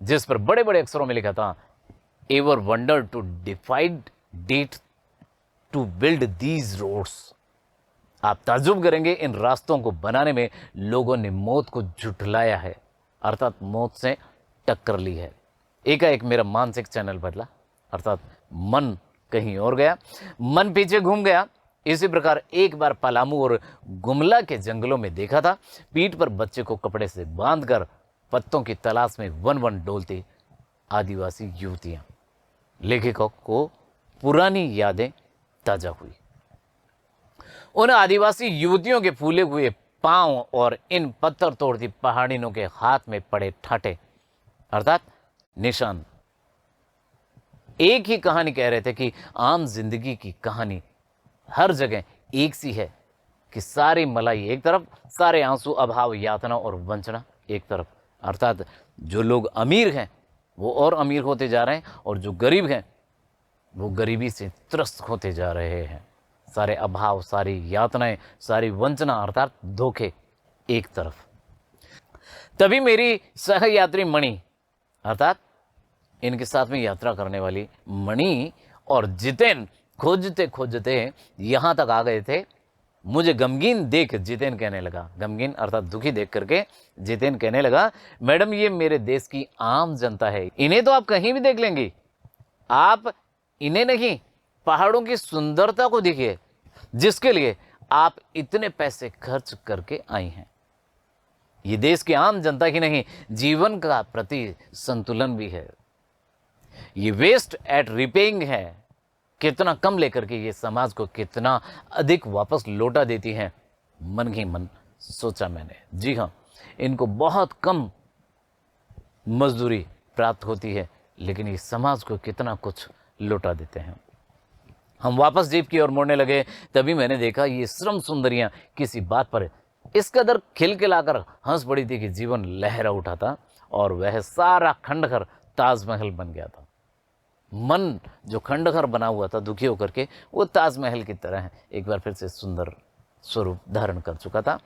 जिस पर बड़े बड़े अक्षरों में लिखा था, ever wonder to defied date to build these roads. आप ताज्जुब करेंगे, इन रास्तों को बनाने में लोगों ने मौत को झुठलाया है, अर्थात मौत से टक्कर ली है। एकाएक मेरा मानसिक चैनल बदला, अर्थात मन कहीं और गया, मन पीछे घूम गया। इसी प्रकार एक बार पलामू और गुमला के जंगलों में देखा था, पीठ पर बच्चे को कपड़े से बांधकर पत्तों की तलाश में वन वन डोलती आदिवासी युवतियां। लेखकों को पुरानी यादें ताजा हुई। उन आदिवासी युवतियों के फूले हुए पांव और इन पत्थर तोड़ती पहाड़ियों के हाथ में पड़े ठाटे, अर्थात निशान, एक ही कहानी कह रहे थे कि आम जिंदगी की कहानी हर जगह एक सी है कि सारी मलाई एक तरफ, सारे आंसू, अभाव, यातना और वंचना एक तरफ। अर्थात जो लोग अमीर हैं वो और अमीर होते जा रहे हैं, और जो गरीब हैं वो गरीबी से त्रस्त होते जा रहे हैं। सारे अभाव, सारी यातनाएं, सारी वंचना अर्थात धोखे एक तरफ। तभी मेरी सहयात्री मणि, अर्थात इनके साथ में यात्रा करने वाली मणि और जितेन खोजते खोजते यहां तक आ गए थे। मुझे गमगीन देख जितेन कहने लगा, गमगीन अर्थात दुखी देख करके जितेन कहने लगा, मैडम ये मेरे देश की आम जनता है, इन्हें तो आप कहीं भी देख लेंगी, आप इन्हें नहीं, पहाड़ों की सुंदरता को देखिए जिसके लिए आप इतने पैसे खर्च करके आई हैं। ये देश की आम जनता ही नहीं, जीवन का प्रति संतुलन भी है। ये वेस्ट एट रिपेइंग है, कितना कम लेकर के ये समाज को कितना अधिक वापस लौटा देती हैं। मन ही मन सोचा मैंने, जी हाँ, इनको बहुत कम मजदूरी प्राप्त होती है, लेकिन ये समाज को कितना कुछ लौटा देते हैं। हम वापस जीप की ओर मुड़ने लगे, तभी मैंने देखा ये श्रम सुंदरियां किसी बात पर इस कदर खिलखिलाकर हंस पड़ी थी कि जीवन लहरा उठा था, और वह सारा खंडहर ताजमहल बन गया था। मन जो खंडहर बना हुआ था दुखी होकर के, वो ताजमहल की तरह एक बार फिर से सुंदर स्वरूप धारण कर चुका था।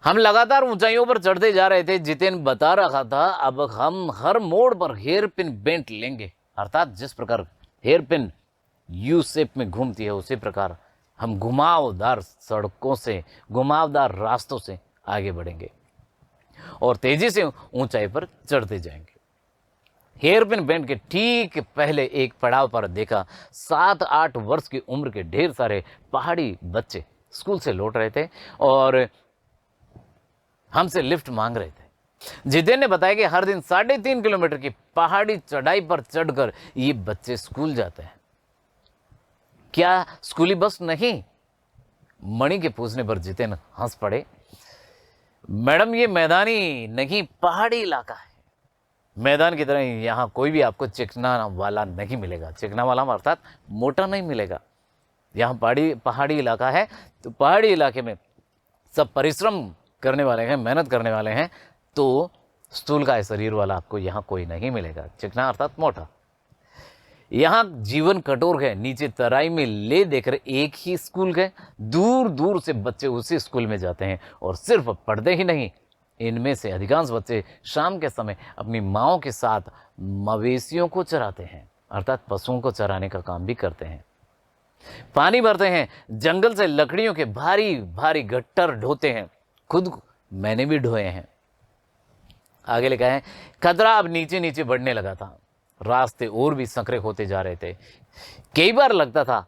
हम लगातार ऊंचाइयों पर चढ़ते जा रहे थे। जितेन बता रहा था, अब हम हर मोड़ पर हेयर पिन बेंट लेंगे, अर्थात जिस प्रकार हेयर पिन यू शेप में घूमती है उसी प्रकार हम घुमावदार सड़कों से, घुमावदार रास्तों से आगे बढ़ेंगे और तेजी से ऊंचाई पर चढ़ते जाएंगे। हेयरपिन बैंड के ठीक पहले एक पड़ाव पर देखा 7-8 वर्ष की उम्र के ढेर सारे पहाड़ी बच्चे स्कूल से लौट रहे थे और हमसे लिफ्ट मांग रहे थे। जितेन ने बताया कि हर दिन 3.5 किलोमीटर की पहाड़ी चढ़ाई पर चढ़कर ये बच्चे स्कूल जाते हैं। क्या स्कूली बस नहीं? मणि के पूछने पर जितेन हंस पड़े। मैडम ये मैदानी नहीं, पहाड़ी इलाका है। मैदान की तरह यहाँ कोई भी आपको चिकना वाला नहीं मिलेगा। चिकना वाला अर्थात मोटा नहीं मिलेगा। यहाँ पहाड़ी इलाका है, तो पहाड़ी इलाके में सब परिश्रम करने वाले हैं, मेहनत करने वाले हैं, तो स्थूलकाय शरीर वाला आपको यहाँ कोई नहीं मिलेगा। चिकना अर्थात मोटा। यहाँ जीवन कठोर है। नीचे तराई में ले देकर एक ही स्कूल गए, दूर दूर से बच्चे उसी स्कूल में जाते हैं और सिर्फ पढ़ते ही नहीं, इनमें से अधिकांश बच्चे शाम के समय अपनी माँओं के साथ मवेशियों को चराते हैं, अर्थात पशुओं को चराने का काम भी करते हैं। पानी भरते हैं, जंगल से लकड़ियों के भारी भारी गट्टर ढोते हैं, खुद मैंने भी ढोए हैं। आगे लिखा है, खतरा अब नीचे नीचे बढ़ने लगा था। रास्ते और भी संकरे होते जा रहे थे। कई बार लगता था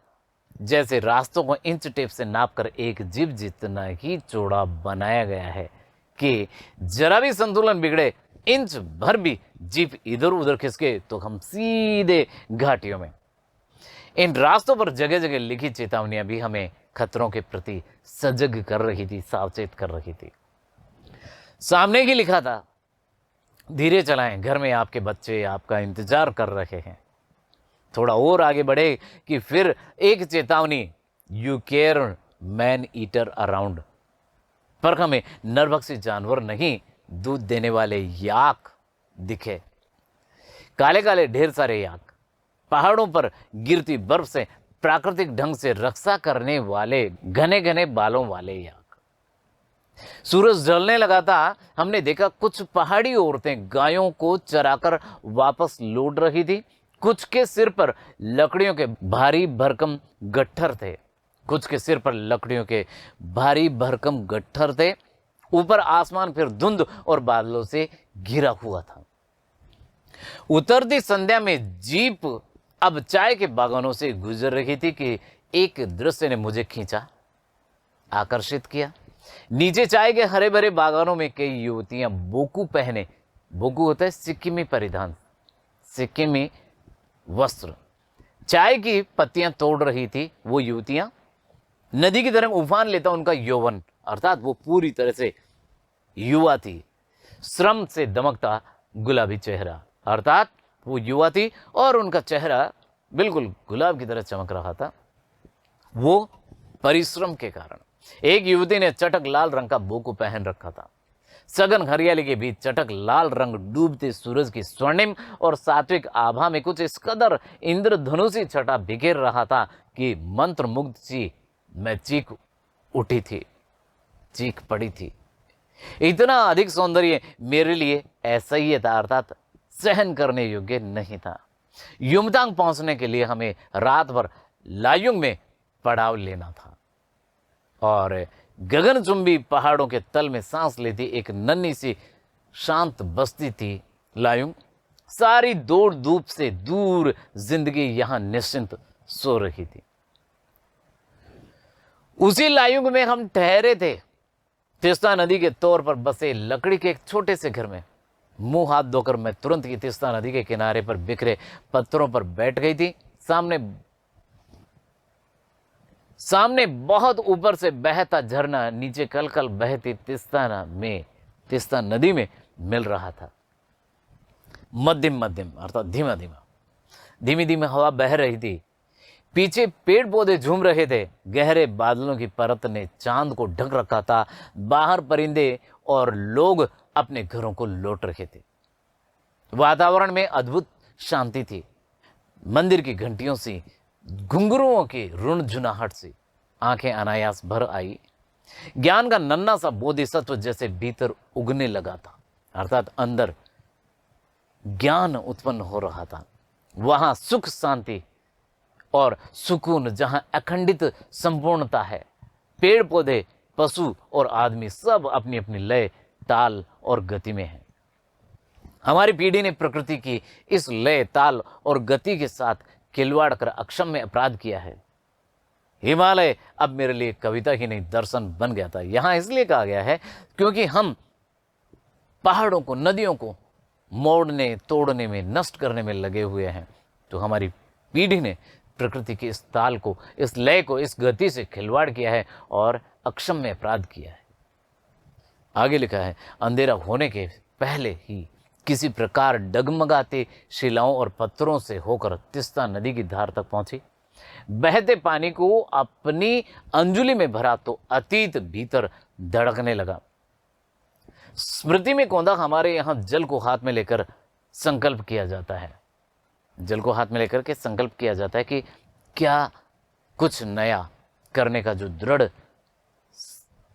जैसे रास्तों को इंच टेप से नापकर एक जीप जितना ही चौड़ा बनाया गया है कि जरा भी संतुलन बिगड़े, इंच भर भी जीप इधर उधर खिसके तो हम सीधे घाटियों में। इन रास्तों पर जगह जगह लिखी चेतावनियां भी हमें खतरों के प्रति सजग कर रही थी, सावचेत कर रही थी। सामने ही लिखा था, धीरे चलाएं, घर में आपके बच्चे आपका इंतजार कर रहे हैं। थोड़ा और आगे बढ़े कि फिर एक चेतावनी, you care man eater around. पर हमें नरभक्षी जानवर नहीं, दूध देने वाले याक दिखे। काले काले ढेर सारे याक, पहाड़ों पर गिरती बर्फ से प्राकृतिक ढंग से रक्षा करने वाले घने घने बालों वाले याक। सूरज ढलने लगा था। हमने देखा कुछ पहाड़ी औरतें गायों को चराकर वापस लौट रही थी। कुछ के सिर पर लकड़ियों के भारी भरकम गट्ठर थे। कुछ के सिर पर लकड़ियों के भारी भरकम गट्ठर थे। ऊपर आसमान फिर धुंध और बादलों से घिरा हुआ था। उतरती संध्या में जीप अब चाय के बागानों से गुजर रही थी कि एक दृश्य ने मुझे खींचा, आकर्षित किया। नीचे चाय के हरे भरे बागानों में कई युवतियां बोकू पहने, बोकू होता है सिक्किमी परिधान, सिक्किमी वस्त्र, चाय की पत्तियां तोड़ रही थी। वो युवतियां नदी की तरह उफान लेता उनका यौवन, अर्थात वो पूरी तरह से युवा थी। श्रम से दमकता गुलाबी चेहरा, अर्थात वो युवा थी और उनका चेहरा बिल्कुल गुलाब की तरह चमक रहा था, वो परिश्रम के कारण। एक युवती ने चटक लाल रंग का बोकू पहन रखा था। सघन हरियाली के बीच चटक लाल रंग डूबते सूरज की स्वर्णिम और सात्विक आभा में कुछ इस कदर इंद्रधनुषी छटा बिखेर रहा था कि मंत्रमुग्ध सी मैं चीख उठी थी, चीख पड़ी थी। इतना अधिक सौंदर्य मेरे लिए असह्य था, अर्थात सहन करने योग्य नहीं था। युमतांग पहुंचने के लिए हमें रात भर लायुंग में पड़ाव लेना था और गगनचुंबी पहाड़ों के तल में सांस लेती एक नन्ही सी शांत बस्ती थी लायुंग। सारी दौड़ धूप से दूर जिंदगी यहां निश्चिंत सो रही थी। उसी लायुंग में हम ठहरे थे, तीस्ता नदी के तौर पर बसे लकड़ी के एक छोटे से घर में। मुंह हाथ धोकर मैं तुरंत ही तीस्ता नदी के किनारे पर बिखरे पत्थरों पर बैठ गई थी। सामने बहुत ऊपर से बहता झरना नीचे कल कल बहती तीस्ता नदी में मिल रहा था। मध्यम मध्यम अर्थात धीमा धीमा, धीमी धीमी हवा बह रही थी। पीछे पेड़ पौधे झूम रहे थे। गहरे बादलों की परत ने चांद को ढक रखा था। बाहर परिंदे और लोग अपने घरों को लौट रहे थे। वातावरण में अद्भुत शांति थी। मंदिर की घंटियों से, घुंघरुओं की रुणझुनाहट से आंखें अनायास भर आई। ज्ञान का नन्हा सा बोधिसत्व जैसे भीतर उगने लगा था, अर्थात अंदर ज्ञान उत्पन्न हो रहा था। वहां सुख शांति और सुकून, जहां अखंडित संपूर्णता है। पेड़ पौधे, पशु और आदमी सब अपनी अपनी लय, ताल और गति में हैं। हमारी पीढ़ी ने प्रकृति की इस लय, ताल और गति के साथ खिलवाड़ कर अक्षम्य अपराध किया है। हिमालय अब मेरे लिए कविता ही नहीं दर्शन बन गया था। यहां इसलिए कहा गया है क्योंकि हम पहाड़ों को, नदियों को मोड़ने, तोड़ने में, नष्ट करने में लगे हुए हैं। तो हमारी पीढ़ी ने प्रकृति की इस ताल को, इस लय को, इस गति से खिलवाड़ किया है और अक्षम्य अपराध किया है। आगे लिखा है, अंधेरा होने के पहले ही किसी प्रकार डगमगाते शिलाओं और पत्थरों से होकर तीस्ता नदी की धार तक पहुंची। बहते पानी को अपनी अंजुली में भरा तो अतीत भीतर धड़कने लगा। स्मृति में कौंधा हमारे यहां जल को हाथ में लेकर संकल्प किया जाता है। जल को हाथ में लेकर के संकल्प किया जाता है कि क्या कुछ नया करने का जो दृढ़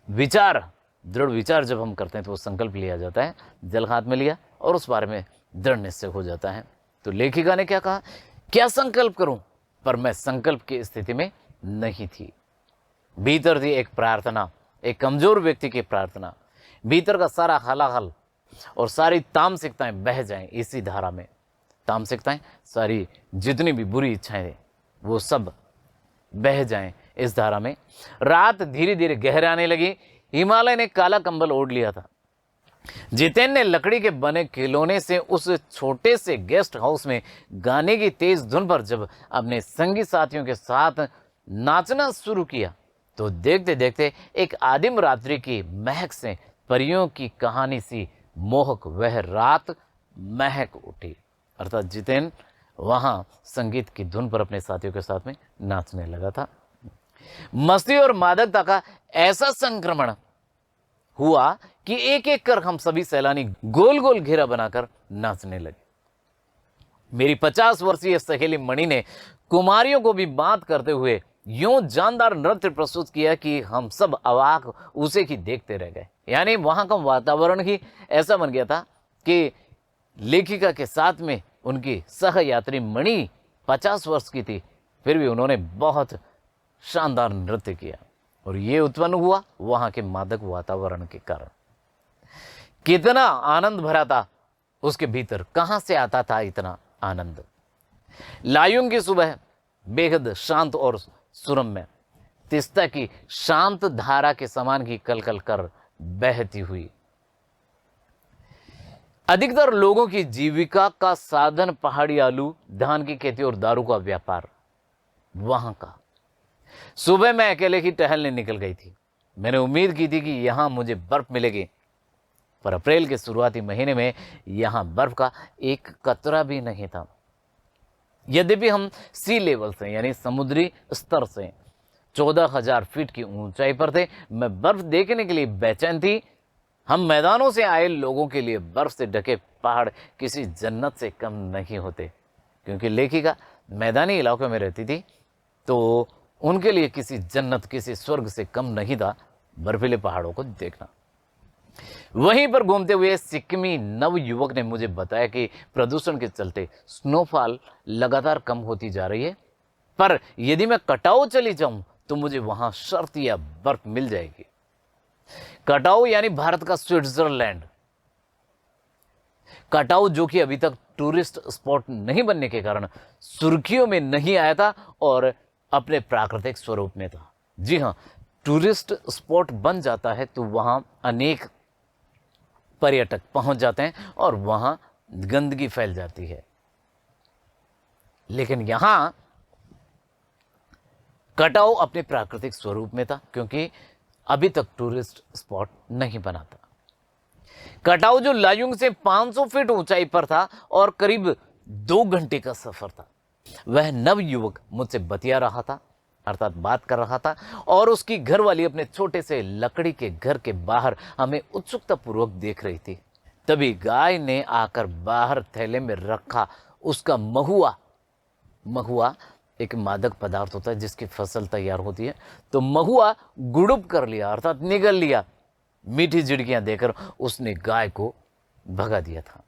विचार जब हम करते हैं तो वो संकल्प लिया जाता है। जल हाथ में लिया और उस बारे में दृढ़ निश्चय हो जाता है। तो लेखिका ने क्या कहा, क्या संकल्प करूं, पर मैं संकल्प की स्थिति में नहीं थी। भीतर थी एक प्रार्थना, एक कमजोर व्यक्ति की प्रार्थना। भीतर का सारा हलाहल और सारी तामसिकताएं बह जाएं इसी धारा में। तामसिकताएं, सारी जितनी भी बुरी इच्छाएं वो सब बह जाएं इस धारा में। रात धीरे धीरे गहराने लगी। हिमालय ने काला कंबल ओढ़ लिया था। जितेन ने लकड़ी के बने खिलौने से उस छोटे से गेस्ट हाउस में गाने की तेज धुन पर जब अपने संगी साथियों के साथ नाचना शुरू किया तो देखते देखते एक आदिम रात्रि की महक से परियों की कहानी सी मोहक वह रात महक उठी। अर्थात जितेन वहां संगीत की धुन पर अपने साथियों के साथ में नाचने लगा था। मस्ती और मादकता का ऐसा संक्रमण हुआ कि एक एक कर हम सभी सैलानी गोल गोल घेरा बनाकर नाचने लगे। मेरी 50 वर्षीय सहेली मणि ने कुमारियों को भी बात करते हुए यूं जानदार नृत्य प्रस्तुत किया कि हम सब अवाक उसे ही देखते रह गए। यानी वहां का वातावरण ही ऐसा बन गया था कि लेखिका के साथ में उनकी सहयात्री मणि 50 वर्ष की थी, फिर भी उन्होंने बहुत शानदार नृत्य किया और ये उत्पन्न हुआ वहां के मादक वातावरण के कारण। कितना आनंद भरा था उसके भीतर, कहां से आता था इतना आनंद। लायुंग की सुबह बेहद शांत और सुरम्य, तिस्ता की शांत धारा के समान ही कलकल कर बहती हुई। अधिकतर लोगों की जीविका का साधन पहाड़ी आलू, धान की खेती और दारू का व्यापार वहां का। सुबह मैं अकेले ही टहलने निकल गई थी। मैंने उम्मीद की थी कि यहां मुझे बर्फ मिलेगी, पर अप्रैल के शुरुआती महीने में यहां बर्फ का एक कतरा भी नहीं था। यद्यपि हम सी लेवल से यानी समुद्री स्तर से 14,000 फीट की ऊंचाई पर थे, मैं बर्फ देखने के लिए बेचैन थी। हम मैदानों से आए लोगों के लिए बर्फ से ढके पहाड़ किसी जन्नत से कम नहीं होते, क्योंकि लेखिका मैदानी इलाकों में रहती थी, तो उनके लिए किसी जन्नत, किसी स्वर्ग से कम नहीं था बर्फीले पहाड़ों को देखना। वहीं पर घूमते हुए सिक्किमी नव युवक ने मुझे बताया कि प्रदूषण के चलते स्नोफॉल लगातार कम होती जा रही है, पर यदि मैं कटाऊ चली जाऊं तो मुझे वहां शर्त या बर्फ मिल जाएगी। कटाऊ यानी भारत का स्विट्जरलैंड। कटाऊ जो कि अभी तक टूरिस्ट स्पॉट नहीं बनने के कारण सुर्खियों में नहीं आया था और अपने प्राकृतिक स्वरूप में था। जी हां, टूरिस्ट स्पॉट बन जाता है तो वहां अनेक पर्यटक पहुंच जाते हैं और वहां गंदगी फैल जाती है। लेकिन यहां कटाऊ अपने प्राकृतिक स्वरूप में था, क्योंकि अभी तक टूरिस्ट स्पॉट नहीं बना था। कटाऊ जो लायुंग से 500 फीट ऊंचाई पर था और करीब 2 घंटे का सफर था। वह नव युवक मुझसे बतिया रहा था, अर्थात बात कर रहा था, और उसकी घरवाली अपने छोटे से लकड़ी के घर के बाहर हमें उत्सुकता पूर्वक देख रही थी। तभी गाय ने आकर बाहर थैले में रखा उसका महुआ एक मादक पदार्थ होता है जिसकी फसल तैयार होती है, तो महुआ गुड़ुप कर लिया, अर्थात निगल लिया। मीठी झिड़कियां देकर उसने गाय को भगा दिया था।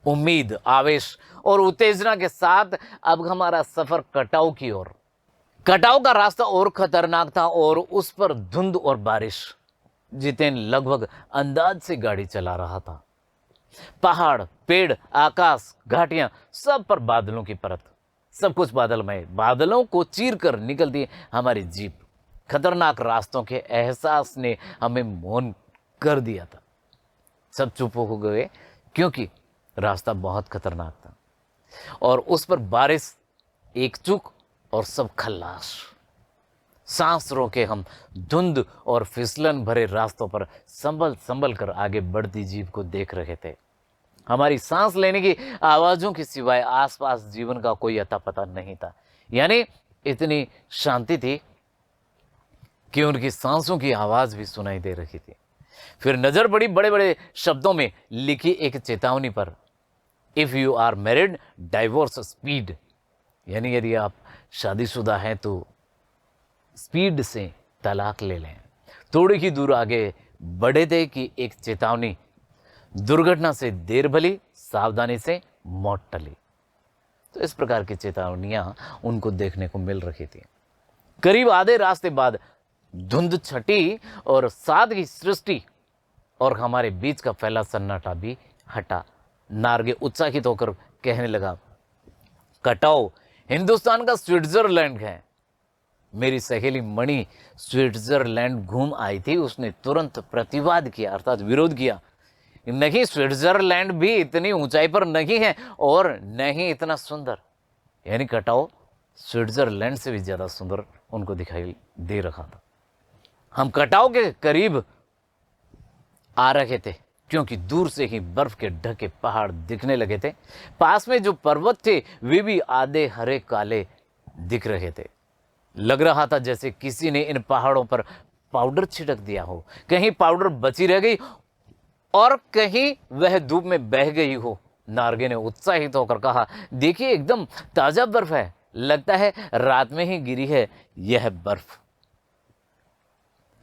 उम्मीद, आवेश और उत्तेजना के साथ अब हमारा सफर कटाऊ की ओर। कटाऊ का रास्ता और खतरनाक था और उस पर धुंध और बारिश। जितेन लगभग अंदाज से गाड़ी चला रहा था। पहाड़, पेड़, आकाश, घाटियां, सब पर बादलों की परत, सब कुछ बादलमय। बादलों को चीर कर निकलती हमारी जीप। खतरनाक रास्तों के एहसास ने हमें मौन कर दिया था। सब चुप हो गए, क्योंकि रास्ता बहुत खतरनाक था और उस पर बारिश, एक चूक और सब खल्लास। सांस रोके हम धुंध और फिसलन भरे रास्तों पर संभल संभल कर आगे बढ़ती जीप को देख रहे थे। हमारी सांस लेने की आवाजों के सिवाय आसपास जीवन का कोई अता पता नहीं था। यानी इतनी शांति थी कि उनकी सांसों की आवाज भी सुनाई दे रही थी। फिर नजर पड़ी बड़े बड़े शब्दों में लिखी एक चेतावनी पर, if you are married divorce speed, यानी यदि आप शादीशुदा हैं तो स्पीड से तलाक ले लें। थोड़ी ही दूर आगे बढ़े थे कि एक चेतावनी, दुर्घटना से देर भली, सावधानी से मौत टली। तो इस प्रकार की चेतावनियां उनको देखने को मिल रही थी। करीब आधे रास्ते बाद धुंध छटी और साथ ही सृष्टि और हमारे बीच का फैला सन्नाटा भी हटा। नार्गे उत्साहित होकर कहने लगा, कटाऊ हिंदुस्तान का स्विट्जरलैंड है। मेरी सहेली मणि स्विट्जरलैंड घूम आई थी, उसने तुरंत प्रतिवाद किया, अर्थात विरोध किया। नहीं, स्विट्जरलैंड भी इतनी ऊंचाई पर नहीं है और नहीं इतना सुंदर। यानी कटाऊ स्विट्जरलैंड से भी ज्यादा सुंदर उनको दिखाई दे रहा था। हम कटाऊ के करीब आ रहे थे क्योंकि दूर से ही बर्फ के ढके पहाड़ दिखने लगे थे। पास में जो पर्वत थे वे भी आधे हरे काले दिख रहे थे। लग रहा था जैसे किसी ने इन पहाड़ों पर पाउडर छिड़क दिया हो। कहीं पाउडर बची रह गई और कहीं वह धूप में बह गई हो। नार्गे ने उत्साहित होकर कहा, देखिए एकदम ताजा बर्फ है। लगता है रात में ही गिरी है यह बर्फ।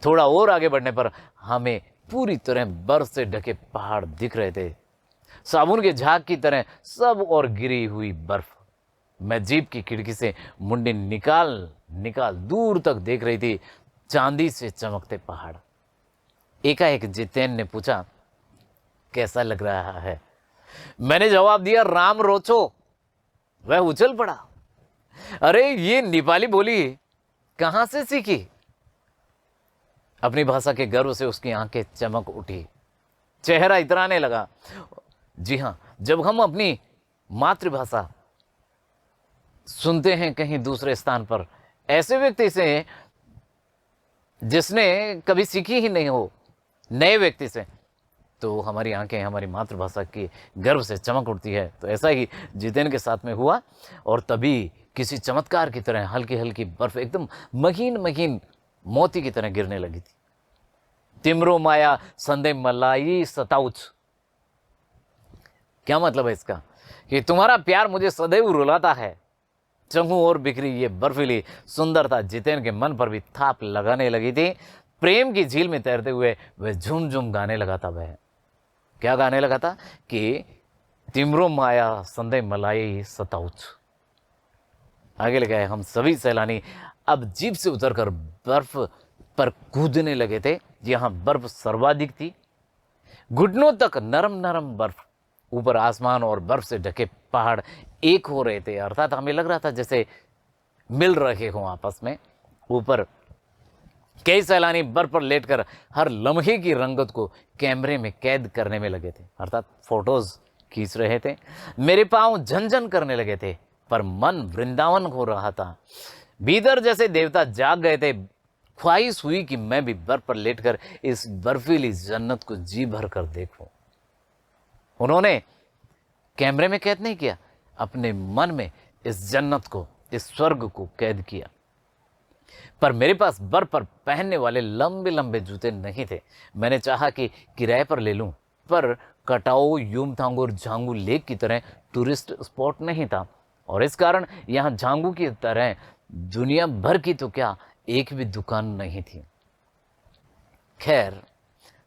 थोड़ा और आगे बढ़ने पर हमें पूरी तरह बर्फ से ढके पहाड़ दिख रहे थे, साबुन के झाग की तरह सब और गिरी हुई बर्फ। मैं जीप की खिड़की से मुंडी निकाल निकाल दूर तक देख रही थी चांदी से चमकते पहाड़। एकाएक जितेन ने पूछा, कैसा लग रहा है? मैंने जवाब दिया, राम रोचो। वह उछल पड़ा, अरे ये नेपाली बोली कहां से सीखी? अपनी भाषा के गर्व से उसकी आंखें चमक उठी, चेहरा इतराने लगा। जी हां, जब हम अपनी मातृभाषा सुनते हैं कहीं दूसरे स्थान पर ऐसे व्यक्ति से जिसने कभी सीखी ही नहीं हो, नए व्यक्ति से, तो हमारी आंखें हमारी मातृभाषा की गर्व से चमक उठती है। तो ऐसा ही जितेन के साथ में हुआ और तभी किसी चमत्कार की तरह हल्की हल्की बर्फ एकदम महीन महीन मोती की तरह गिरने लगी थी। तिमरो माया संदे मलाई सताउच। क्या मतलब है इसका? कि तुम्हारा प्यार मुझे सदैव रुलाता है। चंगू और बिखरी ये बर्फीली सुंदरता जितेन के मन पर भी थाप लगाने लगी थी। प्रेम की झील में तैरते हुए वह झूम झूम गाने लगा था। वह क्या गाने लगा था कि तिमरो माया संदे मलाई सताउच। आगे लगा है, हम सभी सैलानी अब जीप से उतरकर बर्फ पर कूदने लगे थे। यहां बर्फ सर्वाधिक थी, घुटनों तक नरम नरम बर्फ। ऊपर आसमान और बर्फ से ढके पहाड़ एक हो रहे थे, अर्थात हमें लग रहा था जैसे मिल रहे हों आपस में। ऊपर कई सैलानी बर्फ पर लेटकर हर लम्हे की रंगत को कैमरे में कैद करने में लगे थे, अर्थात फोटोज खींच रहे थे। मेरे पांव झनझन करने लगे थे, पर मन वृंदावन हो रहा था। भीतर जैसे देवता जाग गए थे। ख्वाहिश हुई कि मैं भी बर्फ पर लेटकर इस बर्फीली जन्नत को जी भर कर देखूं। उन्होंने कैमरे में कैद नहीं किया, अपने मन में इस जन्नत को, इस स्वर्ग को कैद किया। पर मेरे पास बर्फ पर पहनने वाले लंबे लंबे जूते नहीं थे। मैंने चाहा कि किराए पर ले लूं, पर कटाओ युमथांग और झांगू लेक की तरह टूरिस्ट स्पॉट नहीं था, और इस कारण यहां झांगू की तरह दुनिया भर की तो क्या एक भी दुकान नहीं थी। खैर,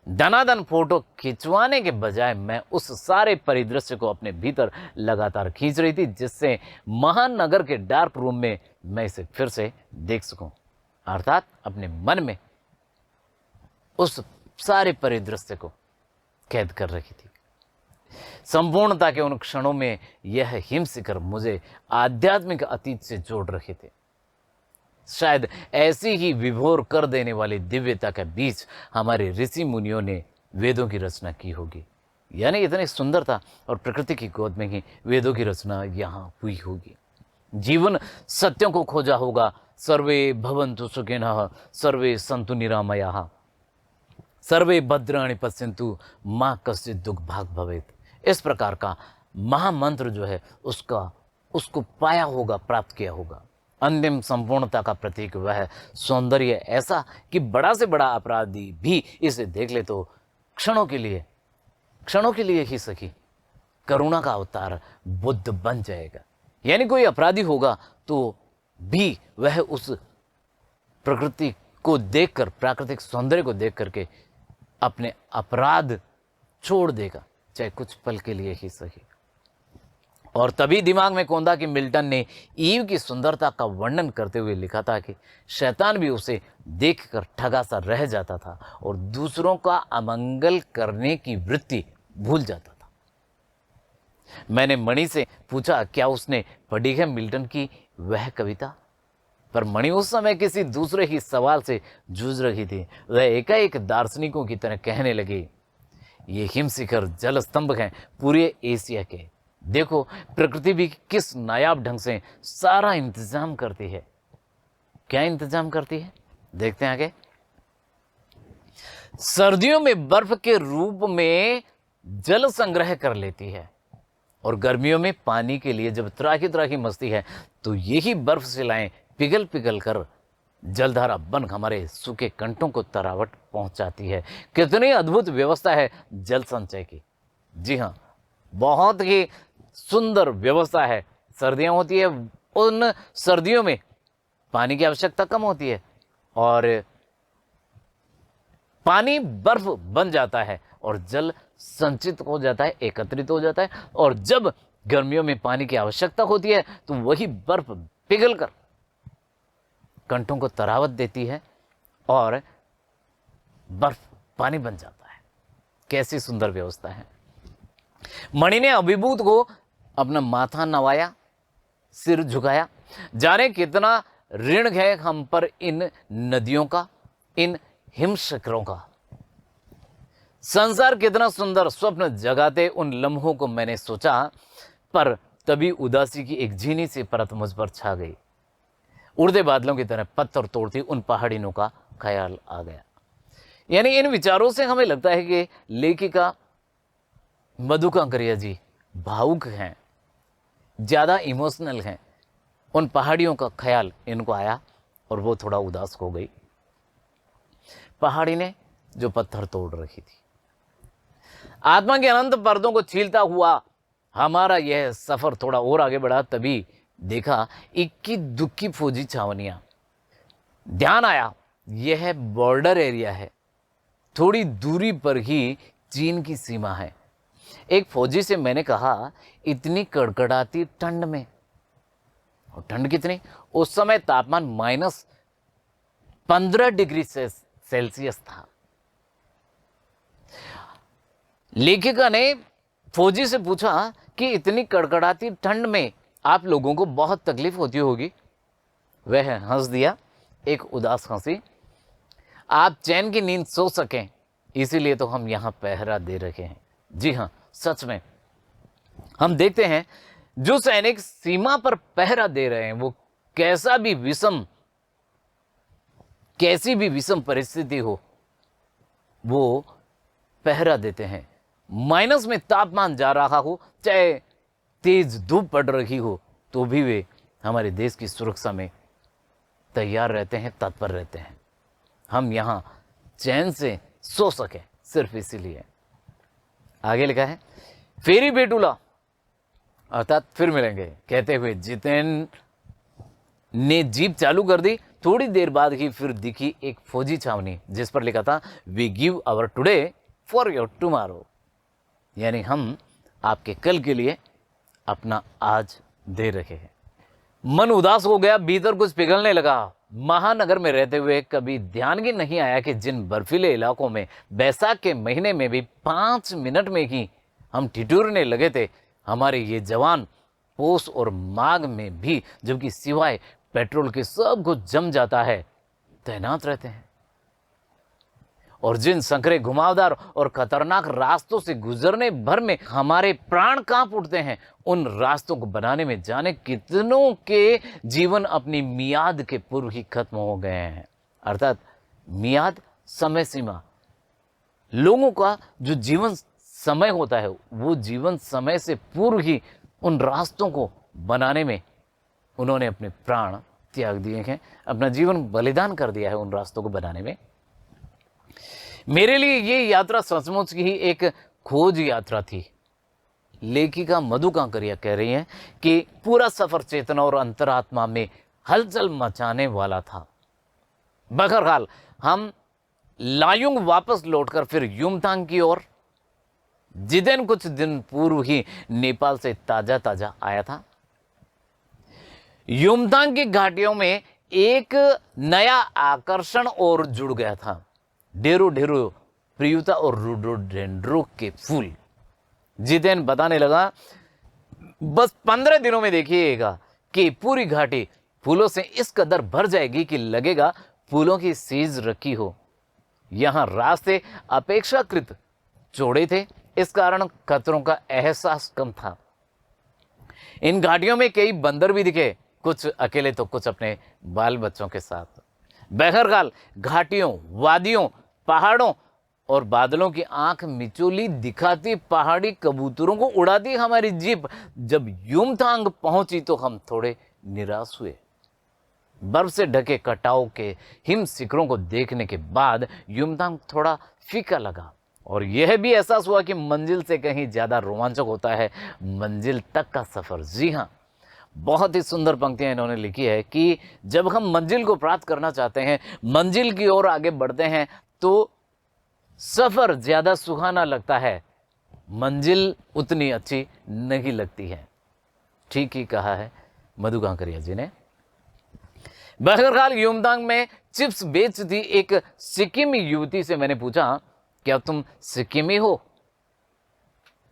दनादन फोटो खिंचवाने के बजाय मैं उस सारे परिदृश्य को अपने भीतर लगातार खींच रही थी, जिससे महानगर के डार्क रूम में मैं इसे फिर से देख सकूं, अर्थात अपने मन में उस सारे परिदृश्य को कैद कर रखी थी। संपूर्णता के उन क्षणों में यह हिमशिखर मुझे आध्यात्मिक अतीत से जोड़ रहे थे। शायद ऐसी ही विभोर कर देने वाली दिव्यता के बीच हमारे ऋषि मुनियों ने वेदों की रचना की होगी, यानी इतनी सुंदरता और प्रकृति की गोद में ही वेदों की रचना यहाँ हुई होगी। जीवन सत्यों को खोजा होगा। सर्वे भवन्तु सुखिनः, सर्वे सन्तु निरामयाः, सर्वे भद्राणि पश्यन्तु, मां कश्चित् दुख भाग भवेत्। इस प्रकार का महामंत्र जो है उसको पाया होगा, प्राप्त किया होगा। अंतिम संपूर्णता का प्रतीक वह सौंदर्य ऐसा कि बड़ा से बड़ा अपराधी भी इसे देख ले तो क्षणों के लिए ही सही करुणा का अवतार बुद्ध बन जाएगा। यानी कोई अपराधी होगा तो भी वह उस प्रकृति को देखकर, प्राकृतिक सौंदर्य को देख करके अपने अपराध छोड़ देगा, चाहे कुछ पल के लिए ही सही। और तभी दिमाग में कौंधा कि मिल्टन ने ईव की सुंदरता का वर्णन करते हुए लिखा था कि शैतान भी उसे देखकर ठगा सा रह जाता था और दूसरों का अमंगल करने की वृत्ति भूल जाता था। मैंने मणि से पूछा क्या उसने पढ़ी है मिल्टन की वह कविता, पर मणि उस समय किसी दूसरे ही सवाल से जूझ रही थी। वह एकाएक दार्शनिकों की तरह कहने लगी, ये हिमशिखर जल स्तंभ हैं पूरे एशिया के। देखो प्रकृति भी किस नायाब ढंग से सारा इंतजाम करती है। क्या इंतजाम करती है, देखते हैं आगे। सर्दियों में बर्फ के रूप में जल संग्रह कर लेती है और गर्मियों में पानी के लिए जब त्राही त्राही मचती है तो यही बर्फ शिलाएं पिघल पिघल कर जलधारा बन हमारे सूखे कंठों को तरावट पहुंचाती है। कितनी अद्भुत व्यवस्था है जल संचय की। जी हाँ, बहुत ही सुंदर व्यवस्था है। सर्दियां होती है, उन सर्दियों में पानी की आवश्यकता कम होती है और पानी बर्फ बन जाता है और जल संचित हो जाता है, एकत्रित हो जाता है। और जब गर्मियों में पानी की आवश्यकता होती है तो वही बर्फ पिघलकर कंठों को तरावत देती है और बर्फ पानी बन जाता है। कैसी सुंदर व्यवस्था है। मणि ने अभिभूत को अपना माथा नवाया, सिर झुकाया। जाने कितना ऋण है हम पर इन नदियों का, इन हिम शिखरों का। संसार कितना सुंदर स्वप्न जगाते उन लम्हों को मैंने सोचा, पर तभी उदासी की एक झीनी सी परत मुझ पर छा गई। उड़ते बादलों की तरह पत्थर तोड़ती उन पहाड़ियों का ख्याल आ गया। यानी इन विचारों से हमें लगता है कि लेखिका मधु कांकरिया जी भावुक हैं, ज़्यादा इमोशनल हैं। उन पहाड़ियों का ख्याल इनको आया और वो थोड़ा उदास हो गई। पहाड़ी ने जो पत्थर तोड़ रखी थी। आत्मा के अनंत पर्दों को छीलता हुआ हमारा यह सफर थोड़ा और आगे बढ़ा। तभी देखा 21 दुखी फौजी छावनियां। ध्यान आया यह बॉर्डर एरिया है, थोड़ी दूरी पर ही चीन की सीमा है। एक फौजी से मैंने कहा, इतनी कड़कड़ाती ठंड में, और ठंड कितनी, उस समय तापमान -15 डिग्री सेल्सियस था। लेखिका ने फौजी से पूछा कि इतनी कड़कड़ाती ठंड में आप लोगों को बहुत तकलीफ होती होगी। वह हंस दिया, एक उदास हंसी। आप चैन की नींद सो सकें इसीलिए तो हम यहां पहरा दे रखे हैं। जी हां, सच में हम देखते हैं जो सैनिक सीमा पर पहरा दे रहे हैं वो कैसी भी विषम परिस्थिति हो वो पहरा देते हैं। माइनस में तापमान जा रहा हो, चाहे तेज धूप पड़ रही हो, तो भी वे हमारे देश की सुरक्षा में तैयार रहते हैं, तत्पर रहते हैं। हम यहां चैन से सो सके सिर्फ इसीलिए। आगे लिखा है, फेरी बेटूला अर्थात फिर मिलेंगे कहते हुए जितेन ने जीप चालू कर दी। थोड़ी देर बाद ही फिर दिखी एक फौजी छावनी जिस पर लिखा था, we give our today for your tomorrow, यानी हम आपके कल के लिए अपना आज दे रहे हैं। मन उदास हो गया, भीतर कुछ पिघलने लगा। महानगर में रहते हुए कभी ध्यान ही नहीं आया कि जिन बर्फीले इलाकों में बैसाख के महीने में भी 5 मिनट में ही हम ठिठुरने लगे थे, हमारे ये जवान पोष और माघ में भी, जबकि सिवाय पेट्रोल के सब कुछ जम जाता है, तैनात रहते हैं। और जिन संकरे घुमावदार और खतरनाक रास्तों से गुजरने भर में हमारे प्राण कांप उठते हैं, उन रास्तों को बनाने में जाने कितनों के जीवन अपनी मियाद के पूर्व ही खत्म हो गए हैं। अर्थात मियाद, समय सीमा। लोगों का जो जीवन समय होता है वो जीवन समय से पूर्व ही उन रास्तों को बनाने में उन्होंने अपने प्राण त्याग दिए हैं, अपना जीवन बलिदान कर दिया है उन रास्तों को बनाने में। मेरे लिए ये यात्रा सचमुच की ही एक खोज यात्रा थी। लेखिका मधु कांकरिया कह रही हैं कि पूरा सफर चेतना और अंतरात्मा में हलचल मचाने वाला था। बहरहाल हम लायुंग वापस लौटकर फिर युमथांग की ओर। जिदेन कुछ दिन पूर्व ही नेपाल से ताजा आया था। युमथांग की घाटियों में एक नया आकर्षण और जुड़ गया था। ढेरों प्रियुता और रोडोडेंड्रो के फूल। जिदेन बताने लगा, बस 15 दिनों में देखिएगा कि पूरी घाटी फूलों से इस कदर भर जाएगी कि लगेगा फूलों की सीज रखी हो। यहां रास्ते अपेक्षाकृत चौड़े थे, इस कारण खतरों का एहसास कम था। इन घाटियों में कई बंदर भी दिखे, कुछ अकेले तो कुछ अपने बाल बच्चों के साथ। बहरहाल घाटियों, वादियों, पहाड़ों और बादलों की आंख मिचोली दिखाती पहाड़ी कबूतरों को उड़ाती हमारी जीप जब युमथांग पहुंची तो हम थोड़े निराश हुए। बर्फ से ढके कटाव के हिम शिखरों को देखने के बाद युमथांग थोड़ा फीका लगा और यह भी एहसास हुआ कि मंजिल से कहीं ज्यादा रोमांचक होता है मंजिल तक का सफर। जी हां, बहुत ही सुंदर पंक्तियां इन्होंने लिखी है कि जब हम मंजिल को प्राप्त करना चाहते हैं, मंजिल की ओर आगे बढ़ते हैं, तो सफर ज्यादा सुहाना लगता है, मंजिल उतनी अच्छी नहीं लगती है। ठीक ही कहा है मधु कांकरिया जी ने। बहरहाल युमथांग में चिप्स बेचती एक सिक्किमी युवती से मैंने पूछा, क्या तुम सिक्किमी हो?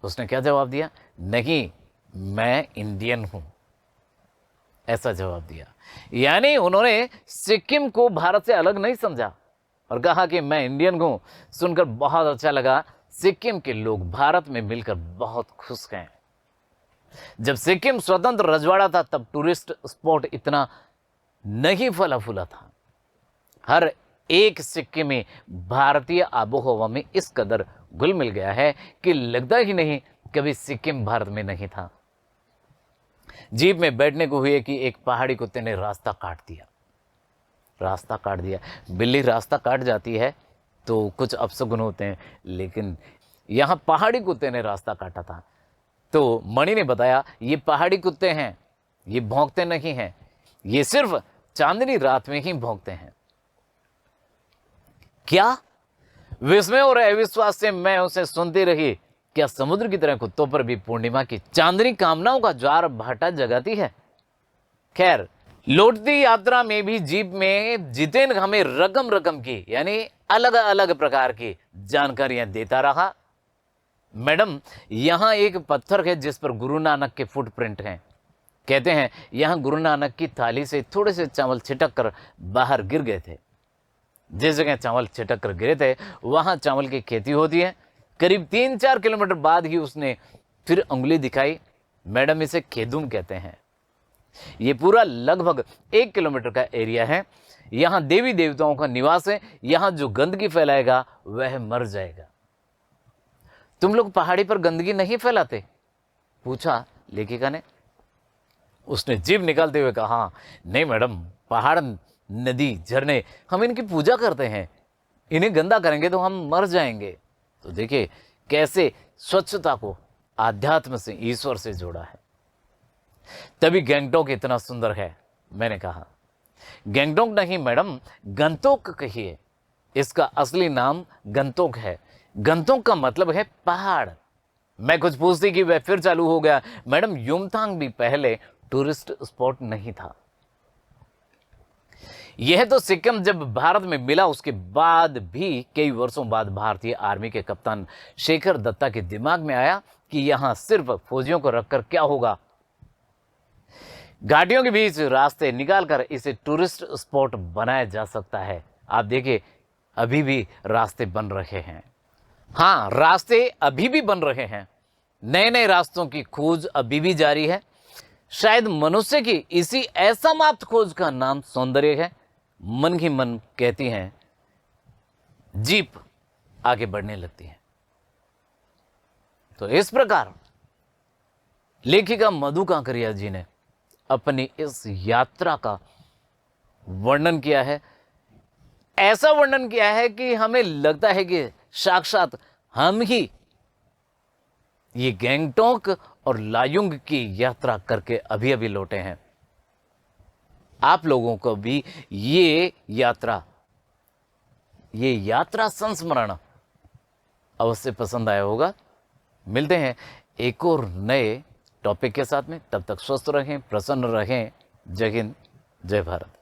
उसने क्या जवाब दिया? नहीं, मैं इंडियन हूं, ऐसा जवाब दिया। यानी उन्होंने सिक्किम को भारत से अलग नहीं समझा और कहा कि मैं इंडियन हूं। सुनकर बहुत अच्छा लगा। सिक्किम के लोग भारत में मिलकर बहुत खुश हैं। जब सिक्किम स्वतंत्र रजवाड़ा था तब टूरिस्ट स्पॉट इतना नहीं फला फूला था। हर एक सिक्किमी भारतीय आबोहवा में इस कदर घुल मिल गया है कि लगता ही नहीं कभी सिक्किम भारत में नहीं था। जीप में बैठने को हुए कि एक पहाड़ी कुत्ते ने रास्ता काट दिया। रास्ता काट दिया, बिल्ली रास्ता काट जाती है तो कुछ अपशगुन होते हैं, लेकिन यहां पहाड़ी कुत्ते ने रास्ता काटा था। तो मणि ने बताया, ये पहाड़ी कुत्ते हैं, ये भौंकते नहीं हैं, ये सिर्फ चांदनी रात में ही भौंकते हैं। क्या? विस्मय और अविश्वास से मैं उसे सुनती रही। क्या समुद्र की तरह कुत्तों पर भी पूर्णिमा की चांदनी कामनाओं का ज्वार भाटा जगाती है? खैर, लौटती यात्रा में भी जीप में जितेन हमें रकम रकम की यानी अलग अलग प्रकार की जानकारियां देता रहा। मैडम, यहां एक पत्थर है जिस पर गुरु नानक के फुटप्रिंट हैं। कहते हैं यहां गुरु नानक की थाली से थोड़े से चावल छिटक कर बाहर गिर गए थे। जिस जगह चावल छिटक कर गिरे थे वहां चावल की खेती होती है। करीब 3-4 किलोमीटर बाद ही उसने फिर उंगली दिखाई। मैडम, इसे खेदुम कहते हैं। ये पूरा लगभग 1 किलोमीटर का एरिया है। यहां देवी देवताओं का निवास है। यहां जो गंदगी फैलाएगा वह मर जाएगा। तुम लोग पहाड़ी पर गंदगी नहीं फैलाते? पूछा लेखिका ने। उसने जीभ निकालते हुए कहा, हाँ, नहीं मैडम, पहाड़, नदी, झरने, हम इनकी पूजा करते हैं। इन्हें गंदा करेंगे तो हम मर जाएंगे। तो देखिए कैसे स्वच्छता को आध्यात्म से, ईश्वर से जोड़ा है। तभी गैंगटॉक इतना सुंदर है। मैंने कहा, गैंगटॉक नहीं मैडम, गंतोक कहिए। इसका असली नाम गंतोक है। गंतोक का मतलब है पहाड़। मैं कुछ पूछती कि वह फिर चालू हो गया, मैडम, युमथांग भी पहले टूरिस्ट स्पॉट नहीं था। यह तो सिक्किम जब भारत में मिला उसके बाद भी कई वर्षों बाद भारतीय आर्मी के कप्तान शेखर दत्ता के दिमाग में आया कि यहां सिर्फ फौजियों को रखकर क्या होगा। घाटियों के बीच रास्ते निकालकर इसे टूरिस्ट स्पॉट बनाया जा सकता है। आप देखिए, अभी भी रास्ते बन रहे हैं। हाँ, रास्ते अभी भी बन रहे हैं। नए नए रास्तों की खोज अभी भी जारी है। शायद मनुष्य की इसी असमाप्त खोज का नाम सौंदर्य है। मन ही मन कहती हैं, जीप आगे बढ़ने लगती है। तो इस प्रकार लेखिका मधु कांकरिया जी ने अपनी इस यात्रा का वर्णन किया है। ऐसा वर्णन किया है कि हमें लगता है कि साक्षात हम ही ये गैंगटॉक और लायुंग की यात्रा करके अभी अभी लौटे हैं। आप लोगों को भी ये यात्रा संस्मरण अवश्य पसंद आया होगा। मिलते हैं एक और नए टॉपिक के साथ में। तब तक स्वस्थ रहें, प्रसन्न रहें। जय हिंद, जय भारत।